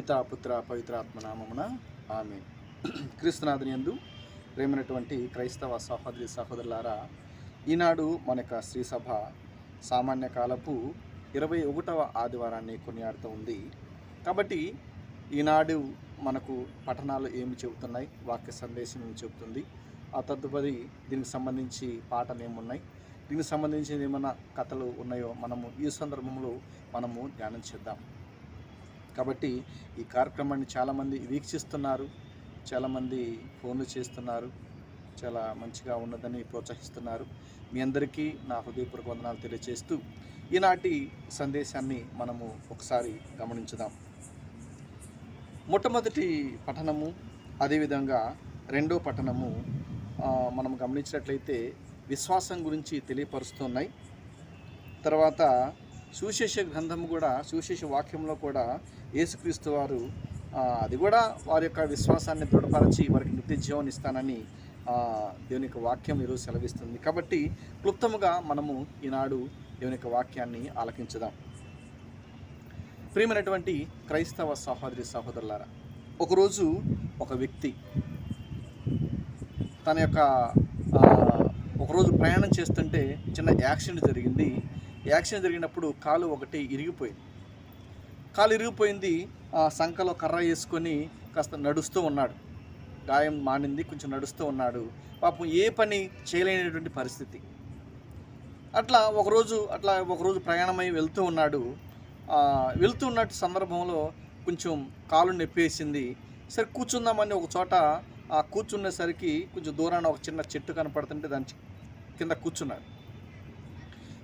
పితా పుత్ర పవిత్రాత్మ నామమున ఆమేన్. క్రీస్తునాథుని యందు ప్రేమైనటువంటి క్రైస్తవ సహోదరి సహోదరులారా, ఈనాడు మన యొక్క శ్రీ సభ సామాన్య కాలపు 21వ ఆదివారాన్ని కొనియాడుతూ ఉంది. కాబట్టి ఈనాడు మనకు పఠనాలు ఏమి చెబుతున్నాయి, వాక్య సందేశం ఏమి చెబుతుంది, ఆ తదుపరి దీనికి సంబంధించి పాటలు ఏమున్నాయి, దీనికి సంబంధించి ఏమైనా కథలు ఉన్నాయో మనము ఈ సందర్భంలో మనము ధ్యానం చేద్దాం. కాబట్టి ఈ కార్యక్రమాన్ని చాలామంది వీక్షిస్తున్నారు, చాలామంది ఫోన్లు చేస్తున్నారు, చాలా మంచిగా ఉన్నదని ప్రోత్సహిస్తున్నారు. మీ అందరికీ నా హృదయపూర్వక వందనాలు తెలియజేస్తూ ఈనాటి సందేశాన్ని మనము ఒకసారి గమనించుదాం. మొట్టమొదటి పఠనము, అదేవిధంగా రెండో పఠనము మనం గమనించినట్లయితే విశ్వాసం గురించి తెలియపరుస్తున్నాయి. తర్వాత సువిశేష గ్రంథము కూడా, సువిశేష వాక్యంలో కూడా యేసుక్రీస్తు వారు అది కూడా వారి యొక్క విశ్వాసాన్ని దృఢపరచి వారికి నిత్య జీవాన్ని ఇస్తానని దేవుని యొక్క వాక్యం ఈరోజు సెలవిస్తుంది. కాబట్టి క్లుప్తముగా మనము ఈనాడు దేవుని యొక్క వాక్యాన్ని ఆలకించుదాం. ప్రియమైనటువంటి క్రైస్తవ సహోదరి సహోదరులారా, ఒకరోజు ఒక వ్యక్తి తన యొక్క ఒకరోజు ప్రయాణం చేస్తుంటే చిన్న యాక్సిడెంట్ జరిగింది. యాక్సిడెంట్ జరిగినప్పుడు కాలు ఒకటి ఇరిగిపోయింది. కాలు ఇరిగిపోయింది. సంకలో కర్ర వేసుకొని కాస్త నడుస్తూ ఉన్నాడు. గాయం మానింది, కొంచెం నడుస్తూ ఉన్నాడు. పాపం ఏ పని చేయలేనటువంటి పరిస్థితి. అట్లా ఒకరోజు ప్రయాణమై వెళ్తూ ఉన్నాడు. వెళ్తున్నట్టు సందర్భంలో కొంచెం కాలు నొప్పేసింది. సరే కూర్చుందామని ఒక చోట కూర్చునేసరికి కొంచెం దూరాన ఒక చిన్న చెట్టు కనపడుతుంటే దాని కింద కూర్చున్నాడు.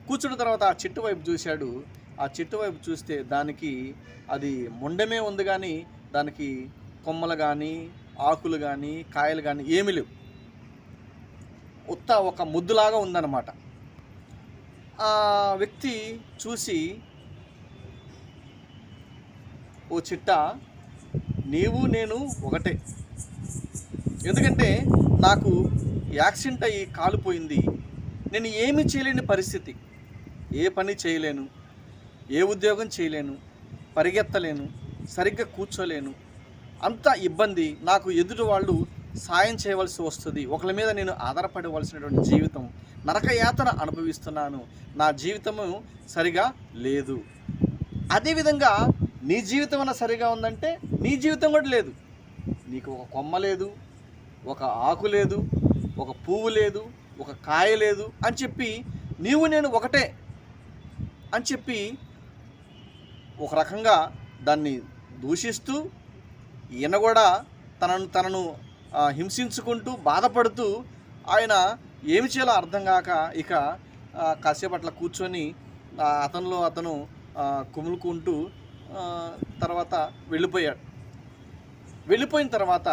కూర్చున్న తర్వాత ఆ చెట్టు వైపు చూశాడు. ఆ చెట్టు వైపు చూస్తే దానికి అది మొండమే ఉంది, కానీ దానికి కొమ్మలు కానీ ఆకులు కానీ కాయలు కానీ ఏమీ లేవు. ఉత్త ఒక ముద్దులాగా ఉందన్నమాట. ఆ వ్యక్తి చూసి, ఓ చిట్ట, నీవు నేను ఒకటే. ఎందుకంటే నాకు యాక్సిడెంట్ అయ్యి కాలిపోయింది. నేను ఏమీ చేయలేని పరిస్థితి. ఏ పని చేయలేను, ఏ ఉద్యోగం చేయలేను, పరిగెత్తలేను, సరిగ్గా కూర్చోలేను. అంత ఇబ్బంది. నాకు ఎదుటి వాళ్ళు సాయం చేయవలసి వస్తుంది. ఒకరి మీద నేను ఆధారపడవలసినటువంటి జీవితం, నరకయాతన అనుభవిస్తున్నాను. నా జీవితము సరిగా లేదు. అదేవిధంగా నీ జీవితం అన్న సరిగా ఉందంటే నీ జీవితం కూడా లేదు. నీకు ఒక కొమ్మ లేదు, ఒక ఆకు లేదు, ఒక పువ్వు లేదు, ఒక కాయ లేదు అని చెప్పి నీవు నేను ఒకటే అని చెప్పి ఒక రకంగా దాన్ని దూషిస్తూ, ఈయన కూడా తనను హింసించుకుంటూ బాధపడుతూ ఆయన ఏమి చేయాలో అర్థం కాక ఇక కాసేపు అట్లా కూర్చొని అతను కుములుకుంటూ తర్వాత వెళ్ళిపోయాడు. వెళ్ళిపోయిన తర్వాత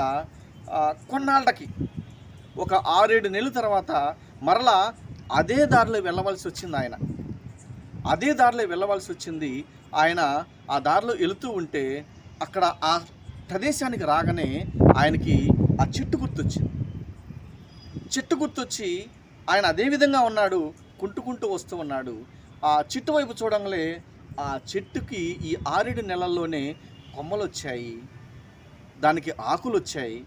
కొన్నాళ్ళకి ఒక 6-7 నెలల తర్వాత మరలా అదే దారిలో వెళ్ళవలసి వచ్చింది. ఆయన ఆ దారిలో వెళుతూ ఉంటే అక్కడ ఆ ప్రదేశానికి రాగానే ఆయనకి ఆ చెట్టు గుర్తొచ్చి ఆయన అదే విధంగా ఉన్నాడు, కుంటుకుంటూ వస్తూ ఉన్నాడు. ఆ చెట్టు వైపు చూడంగానే ఆ చెట్టుకి ఈ 6-7 నెలల్లోనే కొమ్మలు వచ్చాయి, దానికి ఆకులు వచ్చాయి,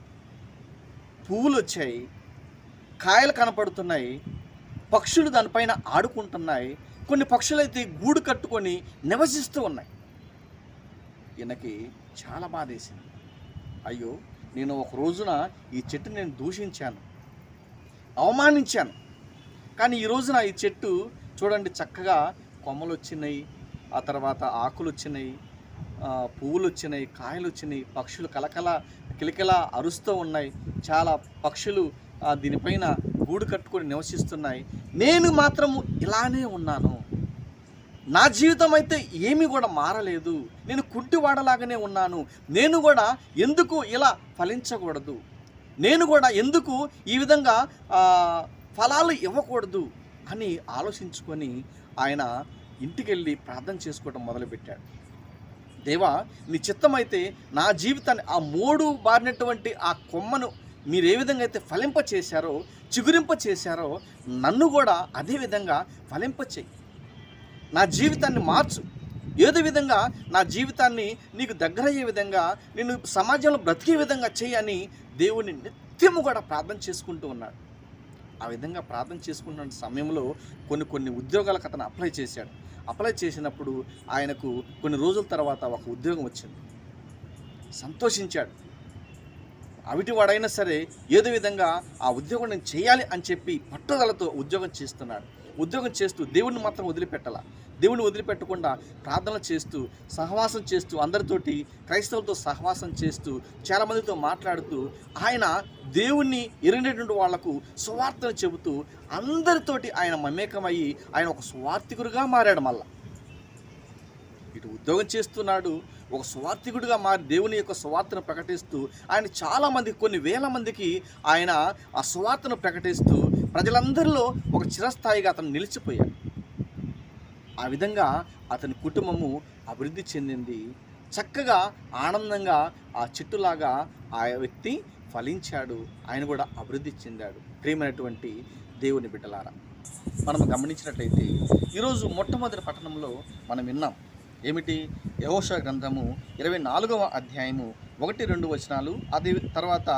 పువ్వులు వచ్చాయి, కాయలు కనపడుతున్నాయి, పక్షులు దానిపైన ఆడుకుంటున్నాయి. కొన్ని పక్షులైతే గూడు కట్టుకొని నివసిస్తూ ఉన్నాయి. ఈయనకి చాలా బాధేసింది. అయ్యో, నేను ఒక రోజున ఈ చెట్టుని నేను దూషించాను, అవమానించాను. కానీ ఈ రోజున ఈ చెట్టు చూడండి, చక్కగా కొమ్మలు వచ్చినాయి, ఆ తర్వాత ఆకులు వచ్చినాయి, పువ్వులు వచ్చినాయి, కాయలు వచ్చినాయి, పక్షులు కిలకిల అరుస్తూ ఉన్నాయి. చాలా పక్షులు దీనిపైన గూడు కట్టుకొని నివసిస్తున్నాయి. నేను మాత్రము ఇలానే ఉన్నాను. నా జీవితం అయితే ఏమీ కూడా మారలేదు. నేను కుంటివాడలాగానే ఉన్నాను. నేను కూడా ఎందుకు ఇలా ఫలించకూడదు, నేను కూడా ఎందుకు ఈ విధంగా ఫలాలు ఇవ్వకూడదు అని ఆలోచించుకొని ఆయన ఇంటికి వెళ్ళి ప్రార్థన చేసుకోవడం మొదలుపెట్టాడు. దేవా, నీ చిత్తమైతే నా జీవితాన్ని, ఆ మోడు బారినటువంటి ఆ కొమ్మను మీరు ఏ విధంగా అయితే ఫలింప చేశారో, చిగురింప చేశారో, నన్ను కూడా అదే విధంగా ఫలింప చేయి. నా జీవితాన్ని మార్చు. ఏదో విధంగా నా జీవితాన్ని నీకు దగ్గరయ్యే విధంగా, నేను సమాజంలో బ్రతికే విధంగా చేయని దేవుని నిత్యము కూడా ప్రార్థన చేసుకుంటూ ఉన్నాడు. ఆ విధంగా ప్రార్థన చేసుకున్న సమయంలో కొన్ని ఉద్యోగాలకు అతను అప్లై చేశాడు. అప్లై చేసినప్పుడు ఆయనకు కొన్ని రోజుల తర్వాత ఒక ఉద్యోగం వచ్చింది. సంతోషించాడు. అవిటివాడైనా సరే ఏదో విధంగా ఆ ఉద్యోగం నేను చేయాలి అని చెప్పి పట్టుదలతో ఉద్యోగం చేస్తున్నాడు. ఉద్యోగం చేస్తూ దేవుడిని మాత్రం వదిలిపెట్టాల. దేవుడిని వదిలిపెట్టకుండా ప్రార్థనలు చేస్తూ, సహవాసం చేస్తూ, అందరితోటి క్రైస్తవులతో సహవాసం చేస్తూ, చాలామందితో మాట్లాడుతూ, ఆయన దేవుణ్ణి ఎరిగినటువంటి వాళ్లకు సువార్తను చెబుతూ అందరితోటి ఆయన మమేకమయ్యి ఆయన ఒక సువార్థికుడిగా మారాడు. మళ్ళా ఇటు ఉద్యోగం చేస్తున్నాడు, ఒక సువార్థికుడిగా మారి దేవుని యొక్క సువార్తను ప్రకటిస్తూ ఆయన చాలామంది, కొన్ని వేల మందికి ఆయన ఆ సువార్తను ప్రకటిస్తూ ప్రజలందరిలో ఒక చిరస్థాయిగా అతను నిలిచిపోయాడు. ఆ విధంగా అతని కుటుంబము అభివృద్ధి చెందింది. చక్కగా ఆనందంగా ఆ చెట్టులాగా ఆ వ్యక్తి ఫలించాడు. ఆయన కూడా అభివృద్ధి చెందాడు. ప్రియమైనటువంటి దేవుని బిడ్డలారా, మనం గమనించినట్లయితే ఈరోజు మొట్టమొదటి పట్టణంలో మనం విన్నాం. ఏమిటి? యెహోషువ గ్రంథము 24వ అధ్యాయము 1-2 వచనాలు, అదే తర్వాత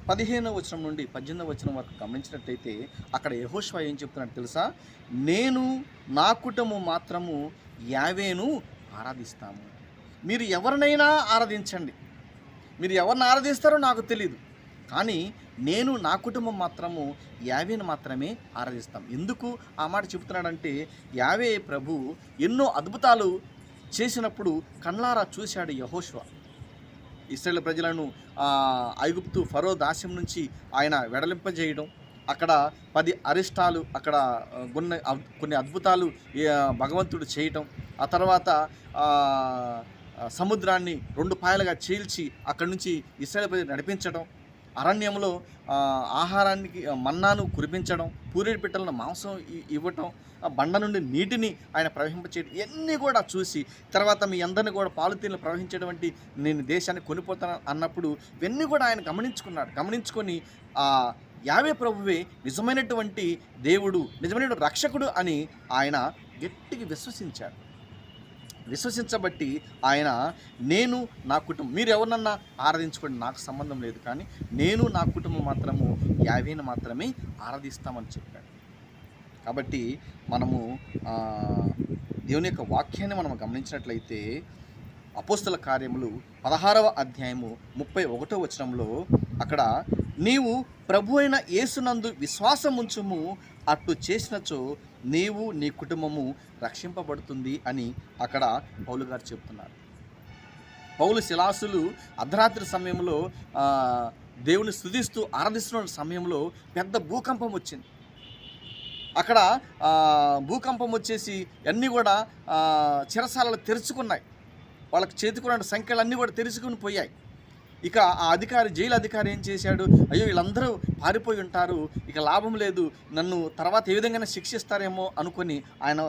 15వ వచనం నుండి 18వ వచనం వరకు గమనించినట్లయితే అక్కడ యెహోషువ ఏం చెప్తున్నాడు తెలుసా? నేను నా కుటుంబం మాత్రము యావేను ఆరాధిస్తాము. మీరు ఎవరినైనా ఆరాధించండి, మీరు ఎవరిని ఆరాధిస్తారో నాకు తెలియదు, కానీ నేను నా కుటుంబం మాత్రము యావేను మాత్రమే ఆరాధిస్తాం. ఎందుకు ఆ మాట చెబుతున్నాడంటే, యావే ప్రభు ఎన్నో అద్భుతాలు చేసినప్పుడు కళ్ళారా చూశాడు యెహోషువ. ఇశ్రాయేలు ప్రజలను ఐగుప్తు ఫరో దాస్యం నుంచి ఆయన వెడలింపజేయడం, అక్కడ 10 అరిష్టాలు, అక్కడ కొన్ని అద్భుతాలు భగవంతుడు చేయటం, ఆ తర్వాత సముద్రాన్ని 2 పాయలుగా చీల్చి అక్కడి నుంచి ఇశ్రాయేలు ప్రజలు నడిపించడం, అరణ్యంలో ఆహారానికి మన్నాను కురిపించడం, పూరేడు పిట్టలను మాంసం ఇవ్వటం, బండ నుండి నీటిని ఆయన ప్రవహింపచేయడం, ఇవన్నీ కూడా చూసి తర్వాత మీ అందరిని కూడా పాలుతీన్లు ప్రవహించేటువంటి నేను దేశాన్ని కొనిపోతాను అన్నప్పుడు ఇవన్నీ కూడా ఆయన గమనించుకొని యావే ప్రభువే నిజమైనటువంటి దేవుడు, నిజమైన రక్షకుడు అని ఆయన గట్టిగా విశ్వసించబట్టి ఆయన నేను నా కుటుంబం, మీరు ఎవరినన్నా ఆరాధించుకోండి, నాకు సంబంధం లేదు, కానీ నేను నా కుటుంబం మాత్రము యావేను మాత్రమే ఆరాధిస్తామని చెప్పాడు. కాబట్టి మనము దేవుని యొక్క వాక్యాన్ని మనం గమనించినట్లయితే అపోస్తల కార్యములు 16వ అధ్యాయము 31వ వచనంలో అక్కడ నీవు ప్రభు అయిన యేసునందు విశ్వాసం ఉంచుము, అట్లు చేసినచో నీవు నీ కుటుంబము రక్షింపబడుతుంది అని అక్కడ పౌలు గారు చెప్తున్నారు. పౌలు శిలాసులు అర్ధరాత్రి సమయంలో దేవుని స్తుతిస్తూ ఆరాధిస్తున్న సమయంలో పెద్ద భూకంపం వచ్చింది. అక్కడ భూకంపం వచ్చేసి అన్నీ కూడా చిరసాలలు తెరుచుకున్నాయి. వాళ్ళకి చేతికున్న సంఖ్యలు అన్నీ కూడా తెరుచుకుని పోయాయి. ఇక ఆ అధికారి, జైలు అధికారి ఏం చేశాడు? అయ్యో వీళ్ళందరూ పారిపోయి ఉంటారు, ఇక లాభం లేదు, నన్ను తర్వాత ఏ విధంగా శిక్షిస్తారేమో అనుకొని ఆయన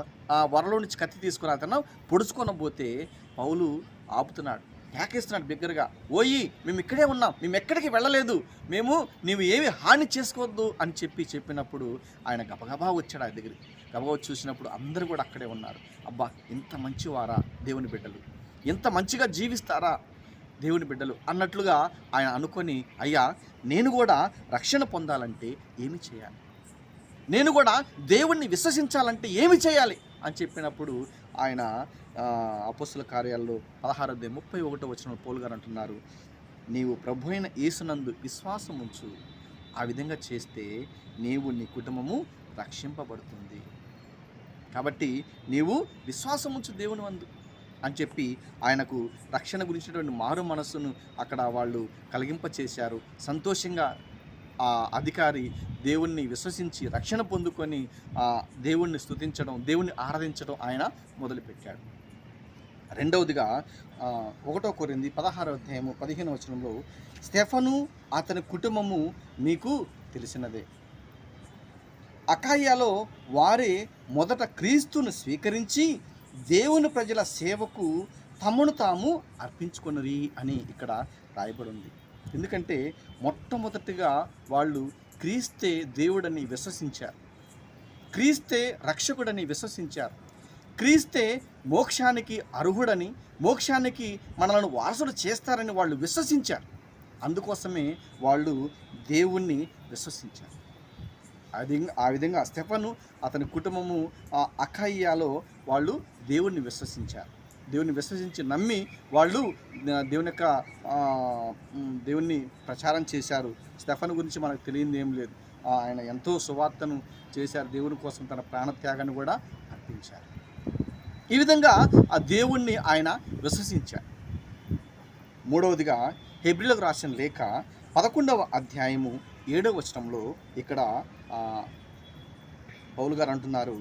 వరలో నుంచి కత్తి తీసుకుని అతను పొడుచుకొని పోతే పౌలు ఆపుతున్నాడు, కేకేస్తున్నాడు బిగ్గరగా, ఓయి మేము ఇక్కడే ఉన్నాం, మేము ఎక్కడికి వెళ్ళలేదు, నీవు ఏమి హాని చేసుకోవద్దు అని చెప్పినప్పుడు ఆయన గబగబా వచ్చాడు ఆ దగ్గరికి. గబగబా చూసినప్పుడు అందరూ కూడా అక్కడే ఉన్నారు. అబ్బా, ఇంత మంచివారా దేవుని బిడ్డలు, ఎంత మంచిగా జీవిస్తారా దేవుని బిడ్డలు అన్నట్లుగా ఆయన అనుకొని, అయ్యా నేను కూడా రక్షణ పొందాలంటే ఏమి చేయాలి, నేను కూడా దేవుణ్ణి విశ్వసించాలంటే ఏమి చేయాలి అని చెప్పినప్పుడు ఆయన అపోస్తల కార్యాల్లో 16:31 వచనంలో పౌలు గారు అంటున్నారు, నీవు ప్రభు అయిన యేసునందు విశ్వాసం ఉంచు, ఆ విధంగా చేస్తే నీవు నీ కుటుంబము రక్షింపబడుతుంది. కాబట్టి నీవు విశ్వాసం ఉంచు దేవుని నందు అని చెప్పి ఆయనకు రక్షణ గురించినటువంటి మారు మనస్సును అక్కడ వాళ్ళు కలిగింపచేశారు. సంతోషంగా ఆ అధికారి దేవుణ్ణి విశ్వసించి రక్షణ పొందుకొని దేవుణ్ణి స్తుతించడం, దేవుణ్ణి ఆరాధించడం ఆయన మొదలుపెట్టాడు. రెండవదిగా 1 కొరింథీ 16వ అధ్యాయము 15వ వచనంలో స్టెఫను అతని కుటుంబము మీకు తెలిసినదే. అకాయాలో వారే మొదట క్రీస్తును స్వీకరించి దేవుని ప్రజల సేవకు తమను తాము అర్పించుకొనిరి అని ఇక్కడ రాయబడి ఉంది. ఎందుకంటే మొట్టమొదటిగా వాళ్ళు క్రీస్తే దేవుడని విశ్వసించారు, క్రీస్తే రక్షకుడని విశ్వసించారు, క్రీస్తే మోక్షానికి అర్హుడని, మోక్షానికి మనలను వారసులు చేస్తారని వాళ్ళు విశ్వసించారు. అందుకోసమే వాళ్ళు దేవుణ్ణి విశ్వసించారు. ఆ విధంగా స్టెఫను అతని కుటుంబము అఖాయియాలో వాళ్ళు దేవుణ్ణి విశ్వసించారు. దేవుని విశ్వసించి నమ్మి వాళ్ళు దేవుణ్ణి ప్రచారం చేశారు. స్టెఫను గురించి మనకు తెలియదు ఏం లేదు. ఆయన ఎంతో సువార్తను చేశారు. దేవుని కోసం తన ప్రాణత్యాగాన్ని కూడా అర్పించారు. ఈ విధంగా ఆ దేవుణ్ణి ఆయన విశ్వసించారు. మూడవదిగా హెబ్రీయులకు రాసిన లేఖ 11వ అధ్యాయము 7వ వచనంలో ఇక్కడ పౌలు గారు అంటున్నారు,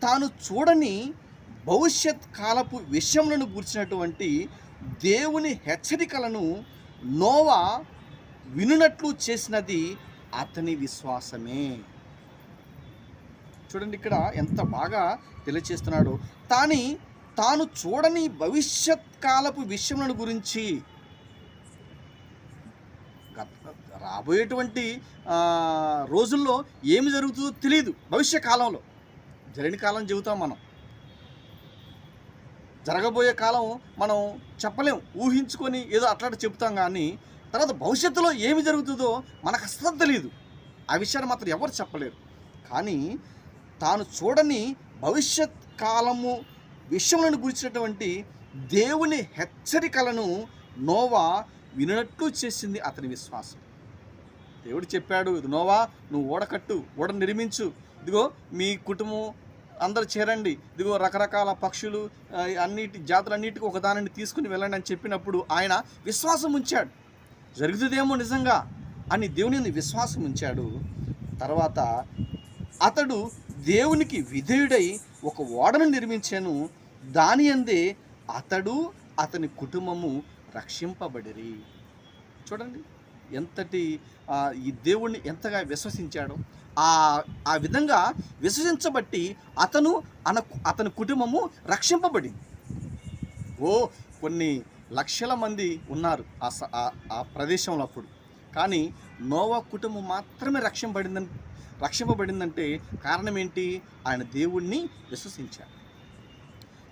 తాను చూడని భవిష్యత్ కాలపు విషయములను గూర్చినటువంటి దేవుని హెచ్చరికలను నోవా వినునట్లు చేసినది అతని విశ్వాసమే. చూడండి ఇక్కడ ఎంత బాగా తెలియచేస్తున్నాడు. తాను చూడని భవిష్యత్ కాలపు విషయములను గురించి, రాబోయేటువంటి రోజుల్లో ఏమి జరుగుతుందో తెలియదు. భవిష్య కాలంలో జరిగిన కాలం చెబుతాం, మనం జరగబోయే కాలం మనం చెప్పలేం, ఊహించుకొని ఏదో అట్లాంటి చెబుతాం. కానీ తర్వాత భవిష్యత్తులో ఏమి జరుగుతుందో మనకు అస్సలు తెలియదు. ఆ విషయాన్ని మాత్రం ఎవరు చెప్పలేరు. కానీ తాను చూడని భవిష్యత్ కాలము విషయములను గురించినటువంటి దేవుని హెచ్చరికలను నోవా వినట్లు చేసింది అతని విశ్వాసం. దేవుడు చెప్పాడు, ఇది నోవా, నువ్వు ఓడ నిర్మించు, ఇదిగో మీ కుటుంబం అందరు చేరండి, ఇదిగో రకరకాల పక్షులు జాతులన్నిటికీ ఒకదానిని తీసుకుని వెళ్ళండి అని చెప్పినప్పుడు ఆయన విశ్వాసం ఉంచాడు. జరుగుతుందేమో నిజంగా అని దేవుని విశ్వాసం ఉంచాడు. తర్వాత అతడు దేవునికి విధేయుడై ఒక ఓడను నిర్మించాను. దాని అందే అతడు అతని కుటుంబము రక్షింపబడిరి. చూడండి ఎంతటి ఈ దేవుణ్ణి ఎంతగా విశ్వసించాడో. ఆ విధంగా విశ్వసించబట్టి అతని కుటుంబము రక్షింపబడింది. కొన్ని లక్షల మంది ఉన్నారు ఆ ప్రదేశంలో అప్పుడు. కానీ నోవా కుటుంబం మాత్రమే రక్షింపబడిందంటే కారణం ఏంటి? ఆయన దేవుణ్ణి విశ్వసించాడు.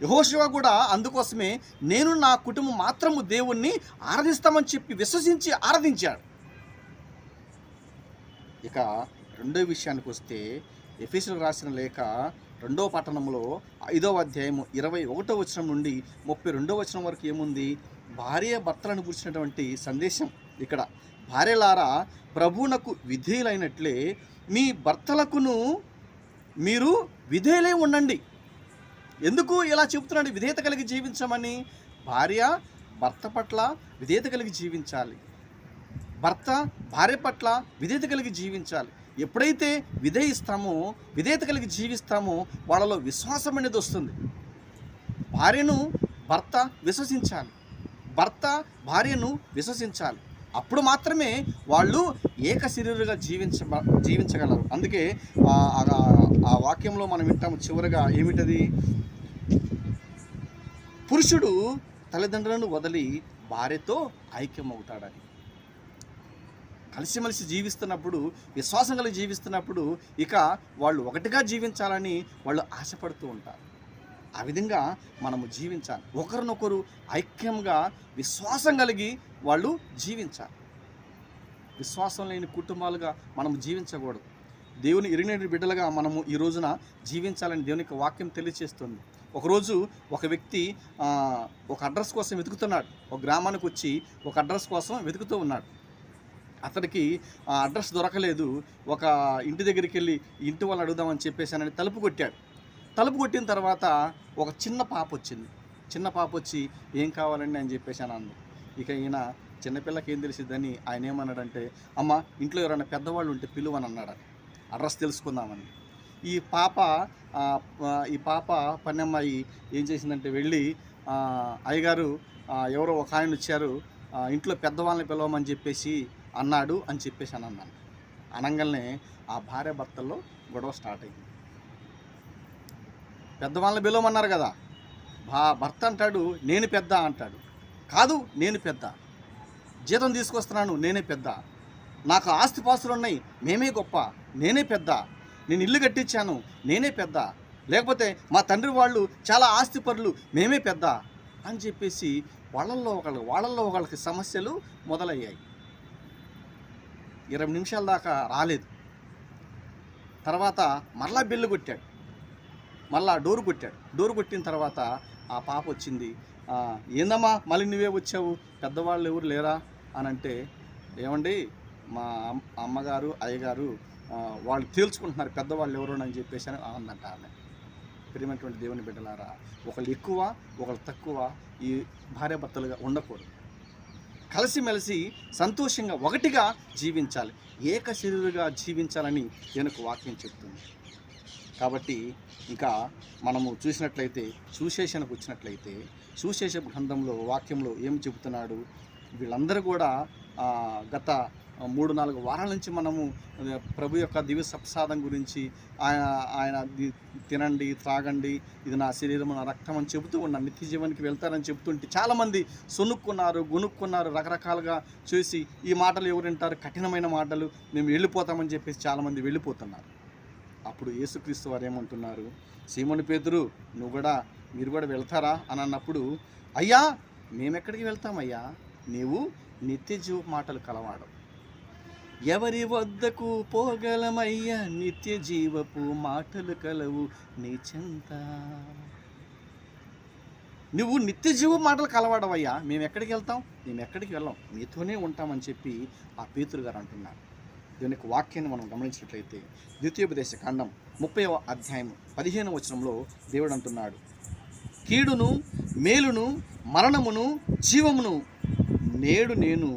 యెహోషువ కూడా అందుకోసమే నేను నా కుటుంబం మాత్రము దేవుణ్ణి ఆరాధిస్తామని చెప్పి విశ్వసించి ఆరాధించాడు. ఇక రెండో విషయానికి వస్తే ఎఫెసీయులకు రాసిన లేఖ 2వ పట్టణంలో 5వ అధ్యాయము 21వ వచనం నుండి 32వ వచనం వరకు ఏముంది? భార్య భర్తలను గురించినటువంటి సందేశం. ఇక్కడ భార్యలారా ప్రభువునకు విధేయులైనట్లే మీ భర్తలకును మీరు విధేయులై ఉండండి. ఎందుకు ఇలా చెబుతున్నాడు? విధేయత కలిగి జీవించమని. భార్య భర్త పట్ల విధేయత కలిగి జీవించాలి, భర్త భార్య పట్ల విధేయత కలిగి జీవించాలి. ఎప్పుడైతే విధేయత కలిగి జీవిస్తామో వాళ్ళలో విశ్వాసం అనేది వస్తుంది. భార్యను భర్త విశ్వసించాలి, భర్త భార్యను విశ్వసించాలి. అప్పుడు మాత్రమే వాళ్ళు ఏక శరీరుగా జీవించగలరు. అందుకే ఆ వాక్యంలో మనం వింటాము చివరగా ఏమిటది? పురుషుడు తల్లిదండ్రులను వదిలి భార్యతో ఐక్యమవుతాడని. కలిసిమెలిసి జీవిస్తున్నప్పుడు, విశ్వాసం కలిగి జీవిస్తున్నప్పుడు ఇక వాళ్ళు ఒకటిగా జీవించాలని వాళ్ళు ఆశపడుతూ ఉంటారు. ఆ విధంగా మనము జీవించాలి. ఒకరినొకరు ఐక్యంగా విశ్వాసం కలిగి వాళ్ళు జీవించాలి. విశ్వాసం లేని కుటుంబాలుగా మనము జీవించకూడదు. దేవుని ఎరిగిన బిడ్డలుగా మనము ఈ రోజున జీవించాలని దేవుని యొక్క వాక్యం తెలియజేస్తుంది. ఒకరోజు ఒక వ్యక్తి ఒక అడ్రస్ కోసం వెతుకుతున్నాడు. ఒక గ్రామానికి వచ్చి ఒక అడ్రస్ కోసం వెతుకుతూ ఉన్నాడు. అతడికి ఆ అడ్రస్ దొరకలేదు. ఒక ఇంటి దగ్గరికి వెళ్ళి ఇంటి వాళ్ళు అడుగుదామని చెప్పేసానని తలుపు కొట్టాడు. తలుపు కొట్టిన తర్వాత ఒక చిన్న పాప వచ్చింది. చిన్న పాప వచ్చి ఏం కావాలండి అని చెప్పేసాను అంది. ఇక ఈయన చిన్నపిల్లకి ఏం తెలిసిద్దని ఆయన ఏమన్నాడంటే, అమ్మ ఇంట్లో ఎవరైనా పెద్దవాళ్ళు ఉంటే పిలువని అన్నాడు. అడ్రస్ తెలుసుకుందామని. ఈ పాప పన్నమ్మాయి ఏం చేసిందంటే వెళ్ళి, అయ్యగారు ఎవరో ఒక ఆయన వచ్చారు, ఇంట్లో పెద్దవాళ్ళని పిలవమని చెప్పేసి అన్నాడు అని చెప్పేసి అన్నాను. అనగానే ఆ భార్య భర్తల్లో గొడవ స్టార్ట్ అయింది. పెద్దవాళ్ళని పిలవమన్నారు కదా, భర్త అంటాడు నేను పెద్ద అంటాడు. కాదు, నేను పెద్ద, జీతం తీసుకొస్తున్నాను, నేనే పెద్ద, నాకు ఆస్తిపాస్తులు ఉన్నాయి, మేమే గొప్ప, నేనే పెద్ద, నేను ఇల్లు కట్టించాను, నేనే పెద్ద, లేకపోతే మా తండ్రి వాళ్ళు చాలా ఆస్తిపరులు, మేమే పెద్ద అని చెప్పేసి వాళ్ళల్లో ఒకళ్ళకి సమస్యలు మొదలయ్యాయి. 20 నిమిషాల దాకా రాలేదు. తర్వాత మరలా బెల్లు కొట్టాడు, మళ్ళా డోరు కొట్టాడు. డోరు కొట్టిన తర్వాత ఆ పాప వచ్చింది. ఏందమ్మా మళ్ళీ నువ్వే వచ్చావు, పెద్దవాళ్ళు ఎవరు లేరా అని అంటే, ఏమండి మా అమ్మగారు అయ్యగారు వాళ్ళు తేల్చుకుంటున్నారు పెద్దవాళ్ళు ఎవరు అని చెప్పేసి అని అందంట ఆమె. ప్రియమైనటువంటి దేవుని బిడ్డలారా, ఒకళ్ళు ఎక్కువ ఒకళ్ళు తక్కువ ఈ భార్యాభర్తలుగా ఉండకూడదు. కలిసిమెలిసి సంతోషంగా ఒకటిగా జీవించాలి, ఏక శరీరుగా జీవించాలని దేవునికి వాక్యం చెప్తుంది. కాబట్టి ఇంకా మనము చూసినట్లయితే సువిశేషానికి వచ్చినట్లయితే సువిశేష గ్రంథంలో వాక్యంలో ఏం చెబుతున్నాడు? వీళ్ళందరూ కూడా గత 3-4 వారాల నుంచి మనము ప్రభు యొక్క దివ్య సప్రసాదం గురించి ఆయన తినండి త్రాగండి, ఇది నా శరీరం నా రక్తం అని చెబుతూ ఉన్నాను, నిత్య జీవానికి వెళ్తారని చెబుతుంటే చాలామంది సొనుక్కున్నారు, గొనుక్కున్నారు, రకరకాలుగా చూసి ఈ మాటలు ఎవరు వింటారు, కఠినమైన మాటలు, మేము వెళ్ళిపోతామని చెప్పేసి చాలామంది వెళ్ళిపోతున్నారు. అప్పుడు యేసుక్రీస్తు వారు ఏమంటున్నారు? సీమోను పేతురు మీరు కూడా వెళ్తారా అని అన్నప్పుడు, అయ్యా మేమెక్కడికి వెళ్తామయ్యా, నీవు నిత్య జీవ మాటలు కలవాడు, ఎవరి వద్దకు పోగలమయ్యా, నిత్య జీవపు మాటలు కలవు నీ చెంత. నువ్వు నిత్య జీవ మాటలు కలవాడవయ్యా, మేము ఎక్కడికి వెళ్తాం, మేము ఎక్కడికి వెళ్ళాం, మీతోనే ఉంటామని చెప్పి ఆ పేతురు గారు అంటున్నారు. దీని యొక్క వాక్యాన్ని మనం గమనించినట్లయితే ద్వితీయోపదేశ కాండం 30వ అధ్యాయం 15వ వచనంలో దేవుడు అంటున్నాడు, కీడును మేలును మరణమును జీవమును నేడు నేను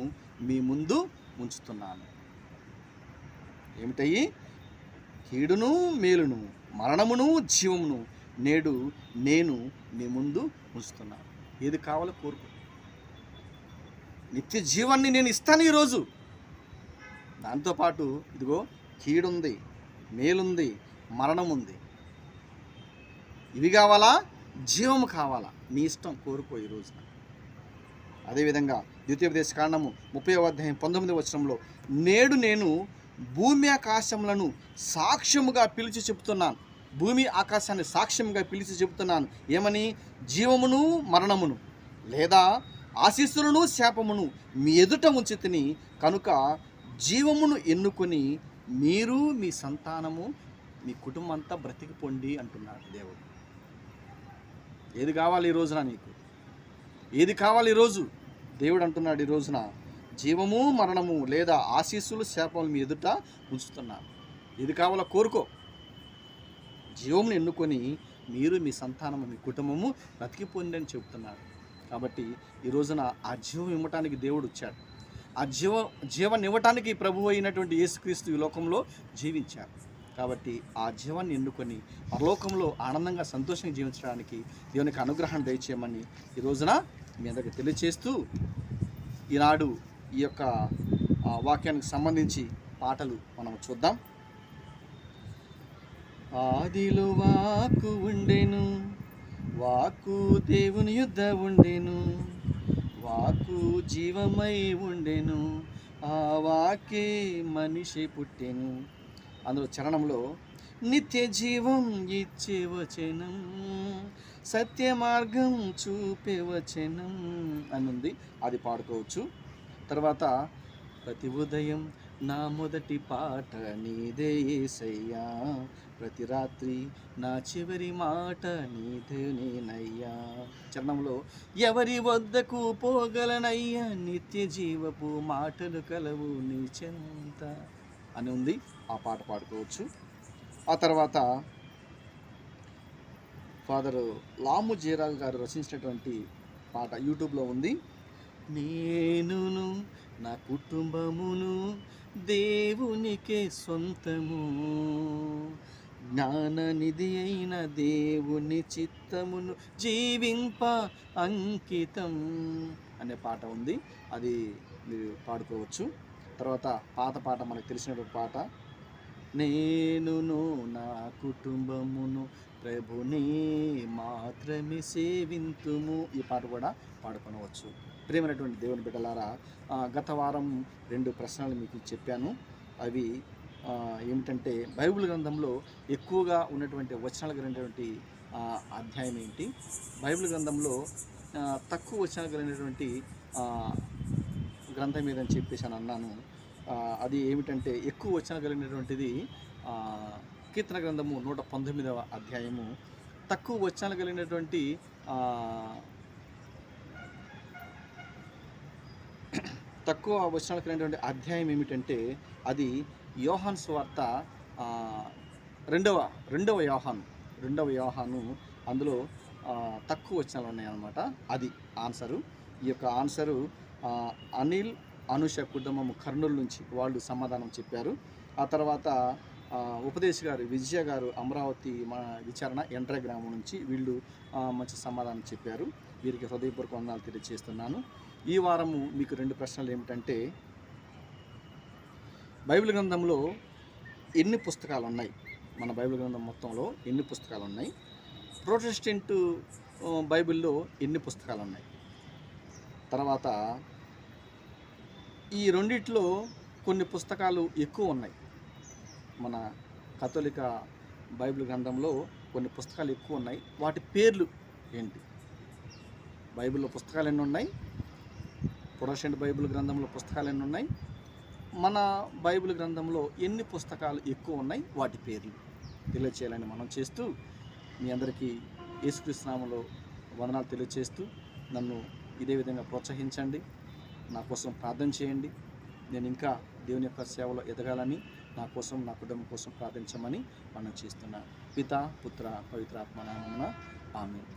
మీ ముందు ఉంచుతున్నాను. ఏమిటయ్యి? కీడును మేలును మరణమును జీవమును నేడు నేను మీ ముందు ఉంచుతున్నాను. ఏది కావాలో కోరుకో. నిత్య జీవాన్ని నేను ఇస్తాను ఈరోజు. దాంతోపాటు ఇదిగో కీడుంది, మేలుంది, మరణం ఉంది. ఇవి కావాలా, జీవము కావాలా, నీ ఇష్టం, కోరుకో ఈ రోజున. అదేవిధంగా ద్వితీయోపదేశ కాండము 30వ అధ్యాయం 19వ వచనంలో, నేడు నేను భూమి ఆకాశములను సాక్ష్యముగా పిలిచి చెప్తున్నాను. భూమి ఆకాశాన్ని సాక్ష్యముగా పిలిచి చెబుతున్నాను. ఏమని? జీవమును మరణమును లేదా ఆశీస్సులను శాపమును మీ ఎదుట ఉంచితిని కనుక జీవమును ఎన్నుకొని మీరు మీ సంతానము మీ కుటుంబం అంతా బ్రతికిపోండి అంటున్నాడు దేవుడు. ఏది కావాలి ఈ రోజున నీకు? ఏది కావాలి ఈరోజు? దేవుడు అంటున్నాడు ఈ రోజున, జీవము మరణము లేదా ఆశీస్సులు శాపములు మీ ఎదుట ఉంచుతున్నాను. ఏది కావాలో కోరుకో. జీవమును ఎన్నుకొని మీరు మీ సంతానము మీ కుటుంబము బ్రతికిపోండి అని చెబుతున్నాడు. కాబట్టి ఈ రోజున ఆ జీవం ఇవ్వటానికి దేవుడు వచ్చాడు. ఆ జీవాన్ని ఇవ్వటానికి ప్రభు అయినటువంటి యేసుక్రీస్తు ఈ లోకంలో జీవించారు. కాబట్టి ఆ జీవాన్ని ఎన్నుకొని పరలోకంలో ఆనందంగా సంతోషంగా జీవించడానికి దేవునికి అనుగ్రహం దయచేయమని ఈ రోజున మీ అందరికీ తెలియచేస్తూ, ఈనాడు ఈ యొక్క వాక్యానికి సంబంధించి పాటలు మనం చూద్దాం. ఆదిలో వాక్కు ఉండెను, వాక్కు దేవుని యుద్ధ ఉండెను, వాక్కు జీవమై ఉండెను, ఆ వాక్కే మనిషి పుట్టెను. అందులో చరణంలో నిత్య జీవం ఇచ్చే వచనం, సత్య మార్గం చూపే వచనం అని ఉంది. అది పాడుకోవచ్చు. తర్వాత ప్రతి ఉదయం నా మొదటి పాట నీదే యేసయ్యా, ప్రతి రాత్రి నా చివరి మాట నీదే నేనయ్యా. చరణంలో ఎవరి వద్దకు పోగలనయ్యా, నిత్య జీవపు మాటలు కలవు నీ చెంత అని ఉంది. ఆ పాట పాడుకోవచ్చు. ఆ తర్వాత ఫాదర్ లాము జీరాల్ గారు రచించినటువంటి పాట యూట్యూబ్లో ఉంది. నేనును నా కుటుంబమును దేవునికే సొంతము, జ్ఞాననిధి అయిన దేవుని చిత్తమును జీవింప అంకితం అనే పాట ఉంది. అది మీరు పాడుకోవచ్చు. తర్వాత పాత పాట మనకు తెలిసినటువంటి పాట, నేనును నా కుటుంబమును ప్రభుని మాత్రమే సేవింతుము. ఈ పాట కూడా పాడుకోవచ్చు. ప్రియమైనటువంటి దేవుని బిడ్డలారా, గత వారం 2 ప్రశ్నలు మీకు చెప్పాను. అవి ఏమిటంటే బైబిల్ గ్రంథంలో ఎక్కువగా ఉన్నటువంటి వచనాలు కలిగినటువంటి అధ్యాయం ఏంటి, బైబిల్ గ్రంథంలో తక్కువ వచనాలు కలిగినటువంటి గ్రంథం ఏదని చెప్పేసి అని అన్నాను. అది ఏమిటంటే ఎక్కువ వచనాలు కలిగినటువంటిది కీర్తన గ్రంథము 119వ అధ్యాయము. తక్కువ వచనాలు కలిగినటువంటి అధ్యాయం ఏమిటంటే అది యోహాను సువార్త రెండవ యోహాను. అందులో తక్కువ వచనాలు ఉన్నాయన్నమాట. అది ఆన్సరు. ఈ యొక్క ఆన్సరు అనిల్ అనుష కుటుంబం కర్నూలు నుంచి వాళ్ళు సమాధానం చెప్పారు. ఆ తర్వాత ఉపదేశ్ గారు, విజయ గారు అమరావతి విచారణ ఎండ్ర గ్రామం నుంచి వీళ్ళు మంచి సమాధానం చెప్పారు. వీరికి హృదయపూర్వక వందనాలు తెలియజేస్తున్నాను. ఈ వారము మీకు 2 ప్రశ్నలు ఏమిటంటే, బైబిల్ గ్రంథంలో ఎన్ని పుస్తకాలు ఉన్నాయి, మన బైబిల్ గ్రంథం మొత్తంలో ఎన్ని పుస్తకాలు ఉన్నాయి, ప్రొటెస్టెంట్ బైబిల్లో ఎన్ని పుస్తకాలు ఉన్నాయి, తర్వాత ఈ రెండిట్లో కొన్ని పుస్తకాలు ఎక్కువ ఉన్నాయి. మన కథోలిక బైబిల్ గ్రంథంలో కొన్ని పుస్తకాలు ఎక్కువ ఉన్నాయి, వాటి పేర్లు ఏంటి, బైబిల్లో పుస్తకాలు ఎన్ని ఉన్నాయి, ప్రొటెస్టెంట్ బైబిల్ గ్రంథంలో పుస్తకాలు ఎన్ని ఉన్నాయి, మన బైబిల్ గ్రంథంలో ఎన్ని పుస్తకాలు ఎక్కువ ఉన్నాయి, వాటి పేర్లు తెలియచేయాలని మనం చేస్తూ మీ అందరికీ యేసుక్రీస్తు నామములో వందనాలు తెలియచేస్తూ నన్ను ఇదే విధంగా ప్రోత్సహించండి, నా కోసం ప్రార్థన చేయండి. నేను ఇంకా దేవుని యొక్క సేవలో ఎదగాలని, నా కోసం, నా కుటుంబం కోసం ప్రార్థించమని మనం చేస్తున్నాను. పితా, పుత్ర, పవిత్రాత్మ నామమున ఆమేన్.